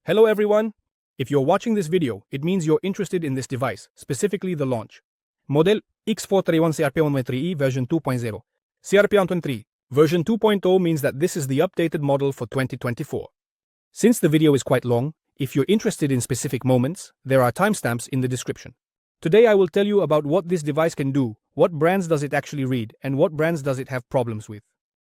Hello everyone! If you're watching this video, it means you're interested in this device, specifically the launch. Model X431 CRP113E version 2.0. CRP123 version 2.0 means that this is the updated model for 2024. Since the video is quite long, if you're interested in specific moments, there are timestamps in the description. Today I will tell you about what this device can do, what brands does it actually read, and what brands does it have problems with.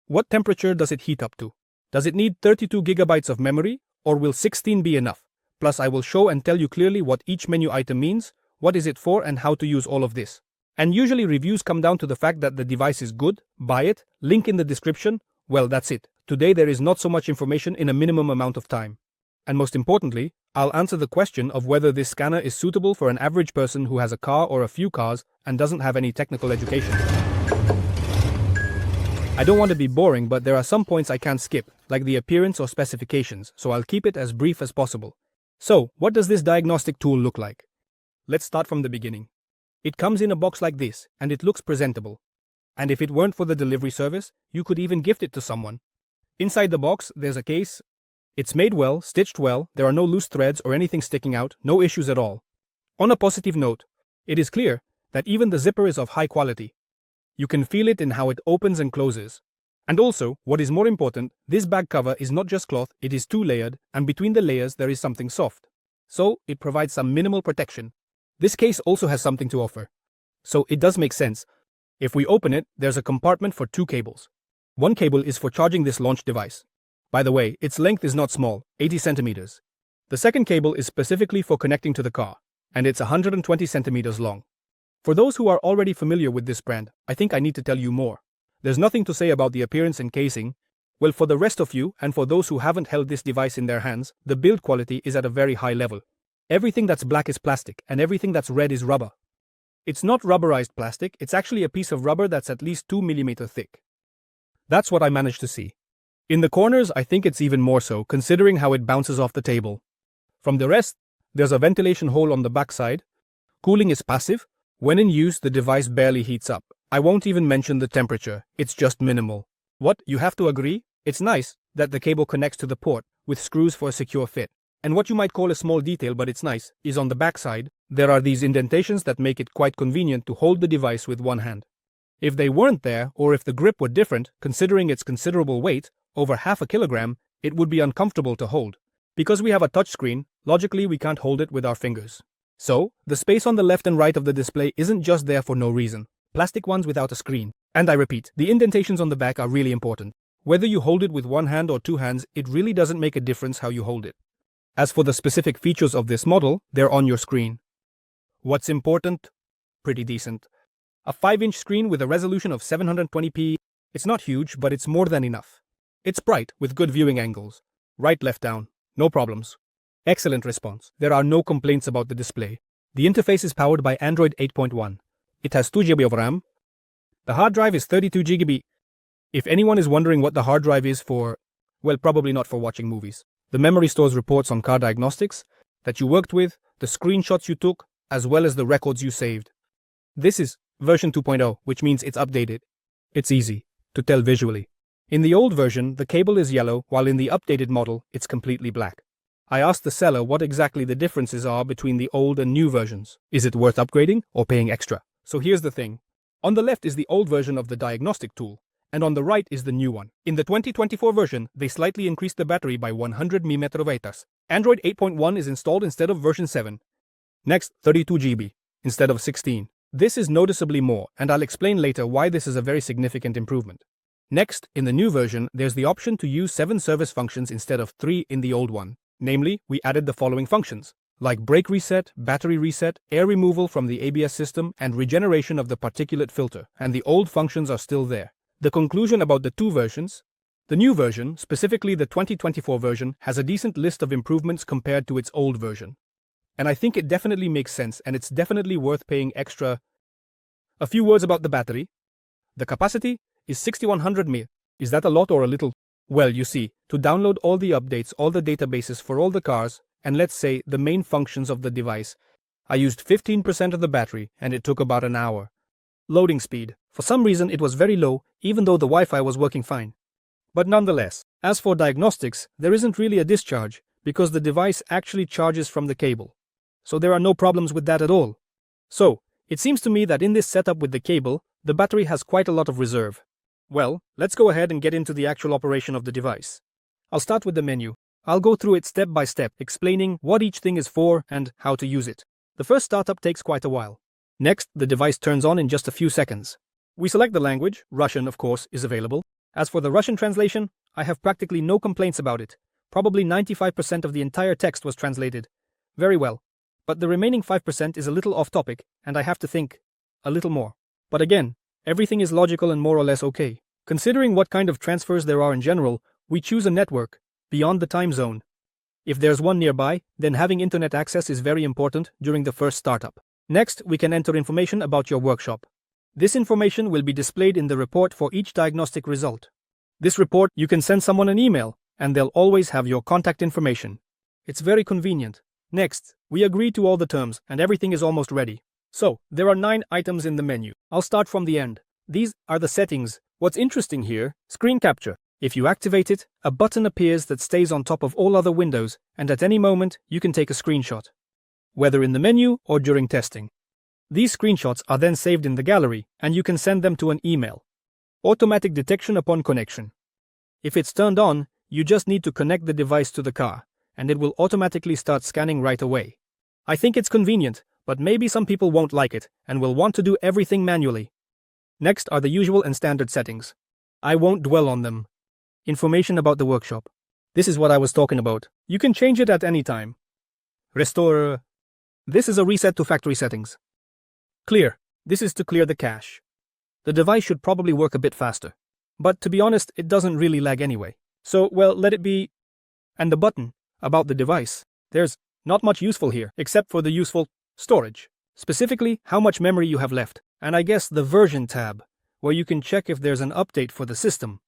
What temperature does it heat up to? Does it need 32 gigabytes of memory? Or will 16 be enough? Plus I will show and tell you clearly what each menu item means, what is it for and how to use all of this. And usually reviews come down to the fact that the device is good, buy it, link in the description, well that's it. Today there is not so much information in a minimum amount of time. And most importantly, I'll answer the question of whether this scanner is suitable for an average person who has a car or a few cars and doesn't have any technical education. I don't want to be boring, but there are some points I can't skip, like the appearance or specifications, so I'll keep it as brief as possible. So, what does this diagnostic tool look like? Let's start from the beginning. It comes in a box like this, and it looks presentable. And if it weren't for the delivery service, you could even gift it to someone. Inside the box, there's a case. It's made well, stitched well, there are no loose threads or anything sticking out, no issues at all. On a positive note, it is clear that even the zipper is of high quality. You can feel it in how it opens and closes. And also, what is more important, this bag cover is not just cloth, it is two-layered, and between the layers there is something soft. So, it provides some minimal protection. This case also has something to offer. So, it does make sense. If we open it, there's a compartment for two cables. One cable is for charging this launch device. By the way, its length is not small, 80 centimeters. The second cable is specifically for connecting to the car, and it's 120 centimeters long. For those who are already familiar with this brand, I think I need to tell you more. There's nothing to say about the appearance and casing. Well, for the rest of you, and for those who haven't held this device in their hands, the build quality is at a very high level. Everything that's black is plastic, and everything that's red is rubber. It's not rubberized plastic, it's actually a piece of rubber that's at least 2 mm thick. That's what I managed to see. In the corners, I think it's even more so, considering how it bounces off the table. From the rest, there's a ventilation hole on the backside. Cooling is passive. When in use, the device barely heats up. I won't even mention the temperature, it's just minimal. What, you have to agree? It's nice that the cable connects to the port, with screws for a secure fit. And what you might call a small detail, but it's nice, is on the backside, there are these indentations that make it quite convenient to hold the device with one hand. If they weren't there, or if the grip were different, considering its considerable weight, over half a kilogram, it would be uncomfortable to hold. Because we have a touchscreen, logically we can't hold it with our fingers. So, the space on the left and right of the display isn't just there for no reason. Plastic ones without a screen. And I repeat, the indentations on the back are really important. Whether you hold it with one hand or two hands, it really doesn't make a difference how you hold it. As for the specific features of this model, they're on your screen. What's important? Pretty decent. A 5-inch screen with a resolution of 720p. It's not huge, but it's more than enough. It's bright, with good viewing angles. Right, left, down. No problems. Excellent response. There are no complaints about the display. The interface is powered by Android 8.1. It has 2 GB of RAM. The hard drive is 32 GB. If anyone is wondering what the hard drive is for, well, probably not for watching movies. The memory stores reports on car diagnostics that you worked with, the screenshots you took, as well as the records you saved. This is version 2.0, which means it's updated. It's easy to tell visually. In the old version, the cable is yellow, while in the updated model, it's completely black. I asked the seller what exactly the differences are between the old and new versions. Is it worth upgrading or paying extra? So here's the thing. On the left is the old version of the diagnostic tool, and on the right is the new one. In the 2024 version, they slightly increased the battery by 100 mAh. Android 8.1 is installed instead of version 7. Next, 32 GB instead of 16. This is noticeably more, and I'll explain later why this is a very significant improvement. Next, in the new version, there's the option to use 7 service functions instead of 3 in the old one. Namely, we added the following functions, like brake reset, battery reset, air removal from the ABS system, and regeneration of the particulate filter, and the old functions are still there. The conclusion about the two versions: the new version, specifically the 2024 version, has a decent list of improvements compared to its old version. And I think it definitely makes sense, and it's definitely worth paying extra. A few words about the battery. The capacity is 6100 mAh. Is that a lot or a little? Well, you see, to download all the updates, all the databases for all the cars, and let's say the main functions of the device, I used 15% of the battery, and it took about an hour. Loading speed. For some reason it was very low, even though the Wi-Fi was working fine. But nonetheless, as for diagnostics, there isn't really a discharge, because the device actually charges from the cable. So there are no problems with that at all. So, it seems to me that in this setup with the cable, the battery has quite a lot of reserve. Well, let's go ahead and get into the actual operation of the device. I'll start with the menu. I'll go through it step by step, explaining what each thing is for and how to use it. The first startup takes quite a while. Next, the device turns on in just a few seconds. We select the language. Russian, of course, is available. As for the Russian translation, I have practically no complaints about it. Probably 95% of the entire text was translated. Very well. But the remaining 5% is a little off topic, and I have to think a little more. But again, everything is logical and more or less okay. Considering what kind of transfers there are in general, we choose a network beyond the time zone. If there's one nearby, then having internet access is very important during the first startup. Next, we can enter information about your workshop. This information will be displayed in the report for each diagnostic result. This report, you can send someone an email, and they'll always have your contact information. It's very convenient. Next, we agree to all the terms, and everything is almost ready. So, there are 9 items in the menu. I'll start from the end. These are the settings. What's interesting here, screen capture. If you activate it, a button appears that stays on top of all other windows, and at any moment, you can take a screenshot, whether in the menu or during testing. These screenshots are then saved in the gallery, and you can send them to an email. Automatic detection upon connection. If it's turned on, you just need to connect the device to the car, and it will automatically start scanning right away. I think it's convenient, but maybe some people won't like it, and will want to do everything manually. Next are the usual and standard settings. I won't dwell on them. Information about the workshop. This is what I was talking about. You can change it at any time. Restore. This is a reset to factory settings. Clear. This is to clear the cache. The device should probably work a bit faster. But to be honest, it doesn't really lag anyway. So, well, let it be. And the button, about the device. There's not much useful here, except for the useful storage. Specifically, how much memory you have left. And I guess the version tab, where you can check if there's an update for the system.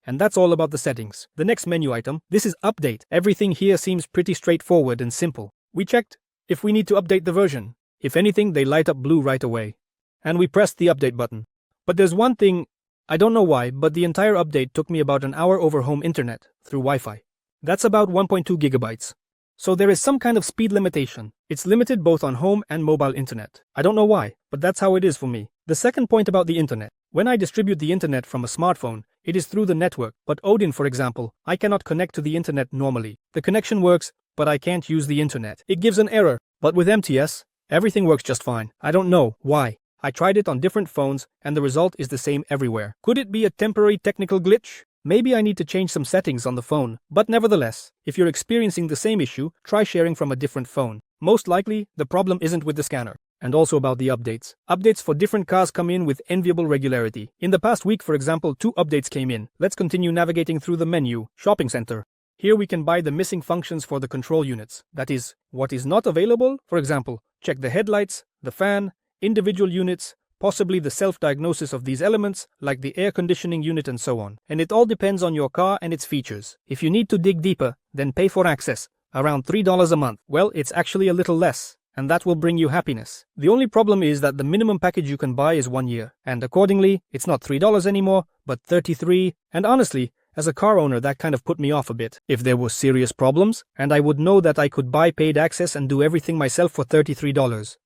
And that's all about the settings. The next menu item, this is update. Everything here seems pretty straightforward and simple. We checked if we need to update the version. If anything, they light up blue right away. And we pressed the update button. But there's one thing, I don't know why, but the entire update took me about an hour over home internet, through Wi-Fi. That's about 1.2 gigabytes. So there is some kind of speed limitation. It's limited both on home and mobile internet. I don't know why, but that's how it is for me. The second point about the internet. When I distribute the internet from a smartphone, it is through the network, but Odin, for example, I cannot connect to the internet normally. The connection works, but I can't use the internet. It gives an error, but with MTS, everything works just fine. I don't know why. I tried it on different phones, and the result is the same everywhere. Could it be a temporary technical glitch? Maybe I need to change some settings on the phone, but nevertheless, if you're experiencing the same issue, try sharing from a different phone. Most likely, the problem isn't with the scanner. And also about the updates. Updates for different cars come in with enviable regularity. In the past week, for example, 2 updates came in. Let's continue navigating through the menu, Shopping Center. Here we can buy the missing functions for the control units. That is, what is not available, for example, check the headlights, the fan, individual units, possibly the self-diagnosis of these elements, like the air conditioning unit and so on. And it all depends on your car and its features. If you need to dig deeper, then pay for access, around $3 a month. Well, it's actually a little less, and that will bring you happiness. The only problem is that the minimum package you can buy is 1 year, and accordingly, it's not $3 anymore, but $33, and honestly, as a car owner, that kind of put me off a bit. If there were serious problems, and I would know that I could buy paid access and do everything myself for $33.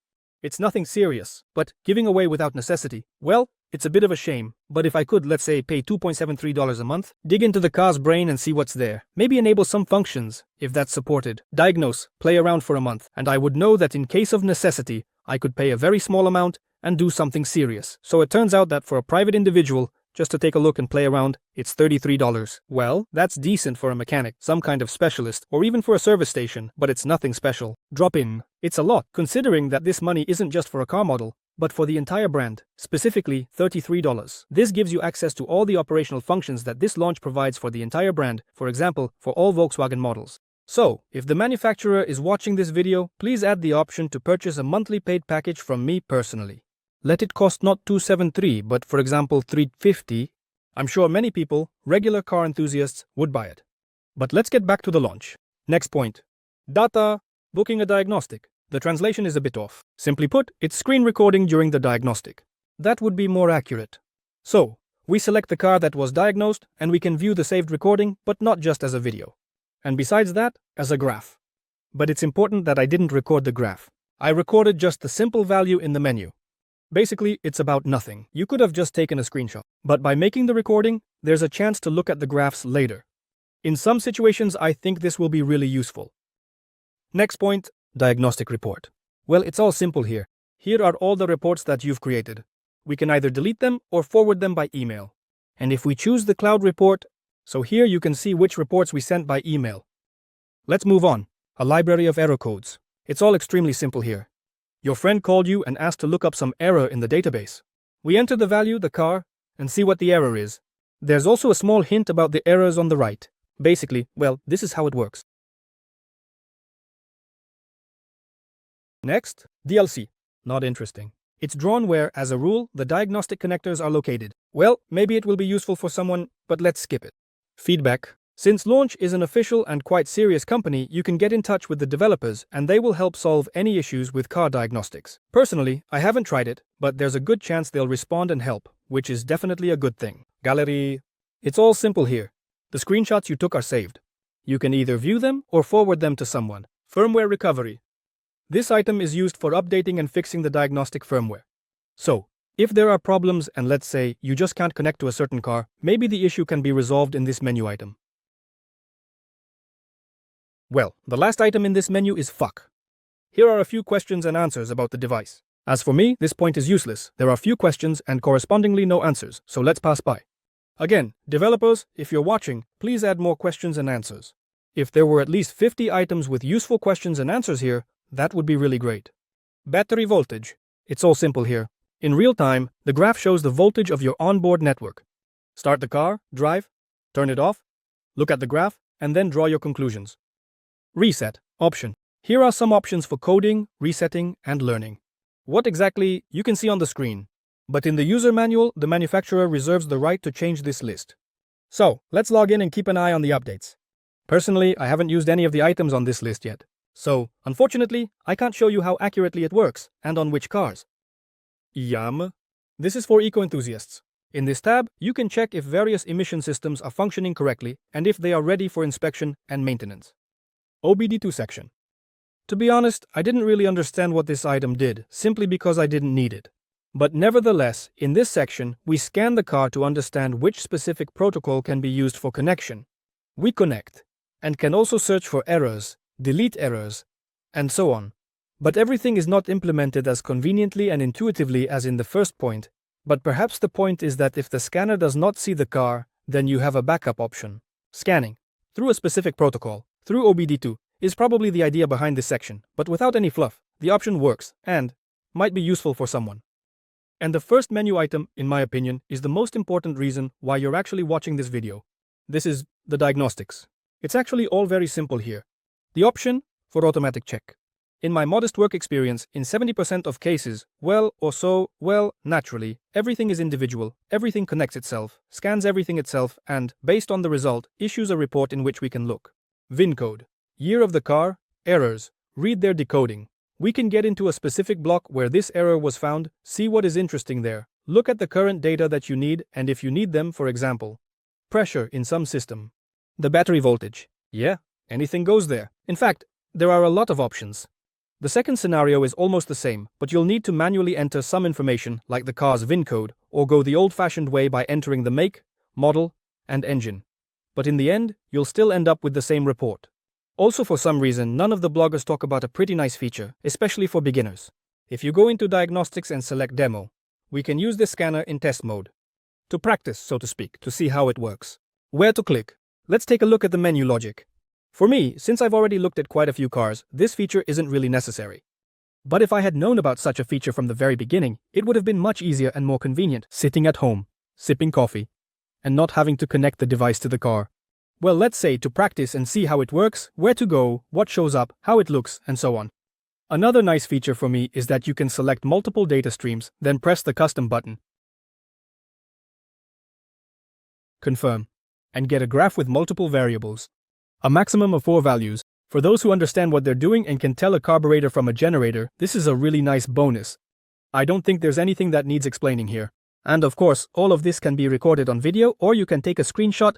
It's nothing serious, but giving away without necessity, well, it's a bit of a shame. But if I could, let's say, pay $2.73 a month, dig into the car's brain and see what's there. Maybe enable some functions, if that's supported. Diagnose, play around for a month, and I would know that in case of necessity, I could pay a very small amount and do something serious. So it turns out that for a private individual, just to take a look and play around, it's $33. Well, that's decent for a mechanic, some kind of specialist, or even for a service station, but it's nothing special. Drop in. It's a lot, considering that this money isn't just for a car model, but for the entire brand, specifically $33. This gives you access to all the operational functions that this launch provides for the entire brand, for example, for all Volkswagen models. So, if the manufacturer is watching this video, please add the option to purchase a monthly paid package from me personally. Let it cost not $273, but for example $350. I'm sure many people, regular car enthusiasts, would buy it. But let's get back to the launch. Next point. Data, booking a diagnostic. The translation is a bit off. Simply put, it's screen recording during the diagnostic. That would be more accurate. So, we select the car that was diagnosed, and we can view the saved recording, but not just as a video. and besides that, as a graph. But it's important that I didn't record the graph. I recorded just the simple value in the menu. Basically, it's about nothing. You could have just taken a screenshot. But by making the recording, there's a chance to look at the graphs later. In some situations, I think this will be really useful. Next point, diagnostic report. Well, it's all simple here. Here are all the reports that you've created. We can either delete them or forward them by email. And if we choose the cloud report, so here you can see which reports we sent by email. Let's move on. A library of error codes. It's all extremely simple here. Your friend called you and asked to look up some error in the database. We enter the value, the car, and see what the error is. There's also a small hint about the errors on the right. Basically, well, this is how it works. Next, DLC. Not interesting. It's drawn where, as a rule, the diagnostic connectors are located. Well, maybe it will be useful for someone, but let's skip it. Feedback. Since Launch is an official and quite serious company, you can get in touch with the developers and they will help solve any issues with car diagnostics. Personally, I haven't tried it, but there's a good chance they'll respond and help, which is definitely a good thing. Gallery. It's all simple here. The screenshots you took are saved. You can either view them or forward them to someone. Firmware recovery. This item is used for updating and fixing the diagnostic firmware. So, if there are problems and let's say you just can't connect to a certain car, maybe the issue can be resolved in this menu item. Well, the last item in this menu is fuck. Here are a few questions and answers about the device. As for me, this point is useless. There are few questions and correspondingly no answers, so let's pass by. Again, developers, if you're watching, please add more questions and answers. If there were at least 50 items with useful questions and answers here, that would be really great. Battery voltage. It's all simple here. In real time, the graph shows the voltage of your onboard network. Start the car, drive, turn it off, look at the graph, and then draw your conclusions. Reset option. Here are some options for coding, resetting, and learning. What exactly, you can see on the screen. But in the user manual, the manufacturer reserves the right to change this list. So, let's log in and keep an eye on the updates. Personally, I haven't used any of the items on this list yet. So, unfortunately, I can't show you how accurately it works, and on which cars. Yum. This is for eco-enthusiasts. In this tab, you can check if various emission systems are functioning correctly and if they are ready for inspection and maintenance. OBD2 section. To be honest, I didn't really understand what this item did, simply because I didn't need it. But nevertheless, in this section, we scan the car to understand which specific protocol can be used for connection. We connect, and can also search for errors, delete errors, and so on. But everything is not implemented as conveniently and intuitively as in the first point, but perhaps the point is that if the scanner does not see the car, then you have a backup option. Scanning, through a specific protocol, through OBD2, is probably the idea behind this section, but without any fluff, the option works, and might be useful for someone. And the first menu item, in my opinion, is the most important reason why you're actually watching this video. This is the diagnostics. It's actually all very simple here. The option for automatic check. In my modest work experience, in 70% of cases, naturally, everything is individual, everything connects itself, scans everything itself, and, based on the result, issues a report in which we can look. VIN code. Year of the car, errors, read their decoding. We can get into a specific block where this error was found, see what is interesting there, look at the current data that you need, and if you need them, for example, pressure in some system. The battery voltage. Yeah, anything goes there. In fact, there are a lot of options. The second scenario is almost the same, but you'll need to manually enter some information like the car's VIN code, or go the old-fashioned way by entering the make, model, and engine. But in the end, you'll still end up with the same report. Also, for some reason, none of the bloggers talk about a pretty nice feature, especially for beginners. If you go into diagnostics and select demo, we can use this scanner in test mode. To practice, so to speak, to see how it works. Where to click? Let's take a look at the menu logic. For me, since I've already looked at quite a few cars, this feature isn't really necessary. But if I had known about such a feature from the very beginning, it would have been much easier and more convenient, sitting at home, sipping coffee, and not having to connect the device to the car. Well, let's say to practice and see how it works, where to go, what shows up, how it looks, and so on. Another nice feature for me is that you can select multiple data streams, then press the custom button. Confirm. And get a graph with multiple variables. A maximum of 4 values. For those who understand what they're doing and can tell a carburetor from a generator, this is a really nice bonus. I don't think there's anything that needs explaining here. And of course, all of this can be recorded on video, or you can take a screenshot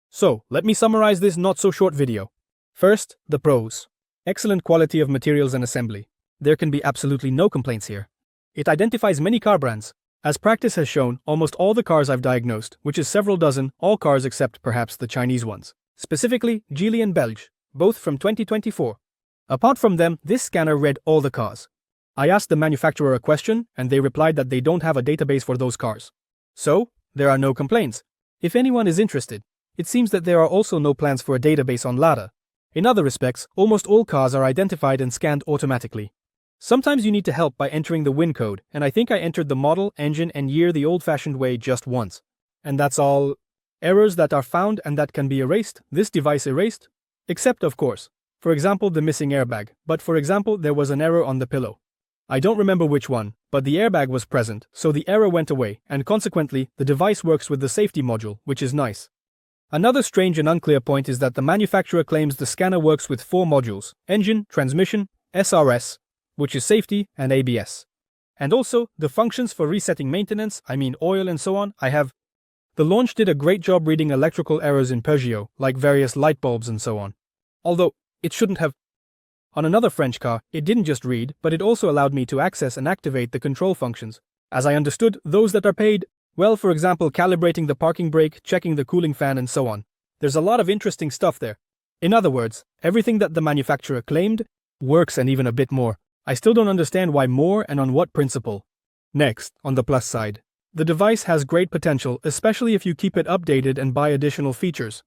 So, let me summarize this not-so-short video. First, the pros. Excellent quality of materials and assembly. There can be absolutely no complaints here. It identifies many car brands. As practice has shown, almost all the cars I've diagnosed, which is several dozen, all cars except perhaps the Chinese ones. Specifically, Geely and Belge, both from 2024. Apart from them, this scanner read all the cars. I asked the manufacturer a question, and they replied that they don't have a database for those cars. So, there are no complaints. If anyone is interested, it seems that there are also no plans for a database on Lada. In other respects, almost all cars are identified and scanned automatically. Sometimes you need to help by entering the VIN code, and I think I entered the model, engine, and year the old-fashioned way just once. And that's all. Errors that are found and that can be erased, this device erased? Except, of course, for example, the missing airbag, but for example, there was an error on the pillow. I don't remember which one, but the airbag was present, so the error went away, and consequently, the device works with the safety module, which is nice. Another strange and unclear point is that the manufacturer claims the scanner works with 4 modules: engine, transmission, SRS, which is safety, and ABS. And also, the functions for resetting maintenance, oil and so on, I have. The launch did a great job reading electrical errors in Peugeot, like various light bulbs and so on. Although, it shouldn't have. On another French car, it didn't just read, but it also allowed me to access and activate the control functions. As I understood, those that are paid, well, for example, calibrating the parking brake, checking the cooling fan and so on. There's a lot of interesting stuff there. In other words, everything that the manufacturer claimed works and even a bit more. I still don't understand why more and on what principle. Next, on the plus side. The device has great potential, especially if you keep it updated and buy additional features.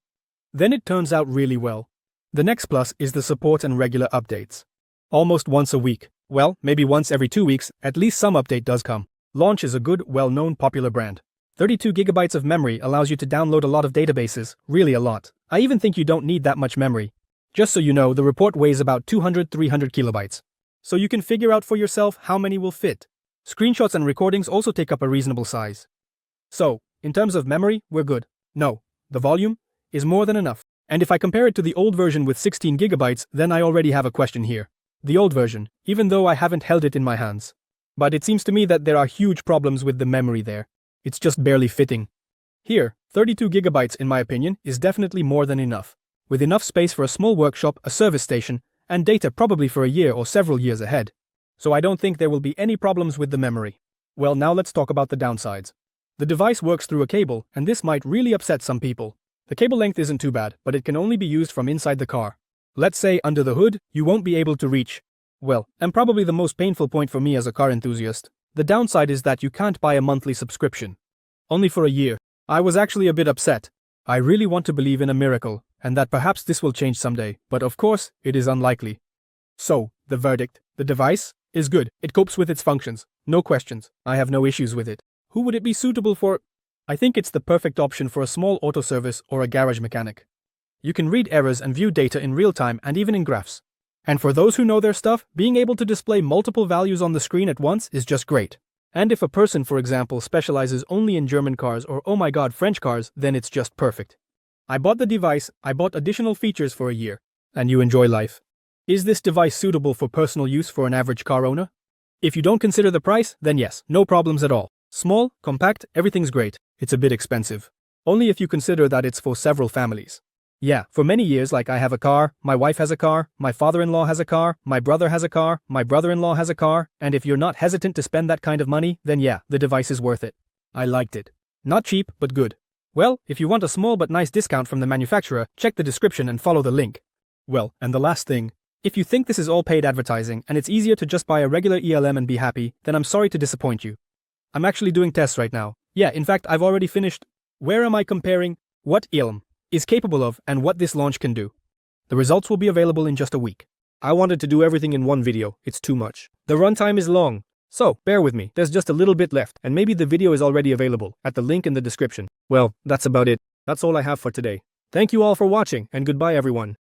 Then it turns out really well. The next plus is the support and regular updates. Almost once a week. Well, maybe once every 2 weeks, at least some update does come. Launch is a good, well-known, popular brand. 32 gigabytes of memory allows you to download a lot of databases, really a lot. I even think you don't need that much memory. Just so you know, the report weighs about 200-300 kilobytes. So you can figure out for yourself how many will fit. Screenshots and recordings also take up a reasonable size. So, in terms of memory, we're good. No, the volume is more than enough. And if I compare it to the old version with 16 gigabytes, then I already have a question here. The old version, even though I haven't held it in my hands. But it seems to me that there are huge problems with the memory there. It's just barely fitting. Here, 32 gigabytes in my opinion is definitely more than enough. With enough space for a small workshop, a service station, and data probably for a year or several years ahead. So I don't think there will be any problems with the memory. Well, now let's talk about the downsides. The device works through a cable, and this might really upset some people. The cable length isn't too bad, but it can only be used from inside the car. Let's say under the hood, you won't be able to reach. Well, and probably the most painful point for me as a car enthusiast. The downside is that you can't buy a monthly subscription. Only for a year. I was actually a bit upset. I really want to believe in a miracle, and that perhaps this will change someday, but of course, it is unlikely. So, the verdict: the device is good. It copes with its functions. No questions. I have no issues with it. Who would it be suitable for? I think it's the perfect option for a small auto service or a garage mechanic. You can read errors and view data in real time and even in graphs. And for those who know their stuff, being able to display multiple values on the screen at once is just great. And if a person, for example, specializes only in German cars or, oh my god, French cars, then it's just perfect. I bought the device, I bought additional features for a year, and you enjoy life. Is this device suitable for personal use for an average car owner? If you don't consider the price, then yes, no problems at all. Small, compact, everything's great. It's a bit expensive. Only if you consider that it's for several families. Yeah, for many years, like I have a car, my wife has a car, my father-in-law has a car, my brother has a car, my brother-in-law has a car, and if you're not hesitant to spend that kind of money, then yeah, the device is worth it. I liked it. Not cheap, but good. Well, if you want a small but nice discount from the manufacturer, check the description and follow the link. Well, and the last thing. If you think this is all paid advertising and it's easier to just buy a regular ELM and be happy, then I'm sorry to disappoint you. I'm actually doing tests right now. Yeah, in fact, I've already finished. Where am I comparing what ELM is capable of and what this launch can do? The results will be available in just a week. I wanted to do everything in one video. It's too much. The runtime is long. So, bear with me. There's just a little bit left, and maybe the video is already available at the link in the description. Well, that's about it. That's all I have for today. Thank you all for watching, and goodbye everyone.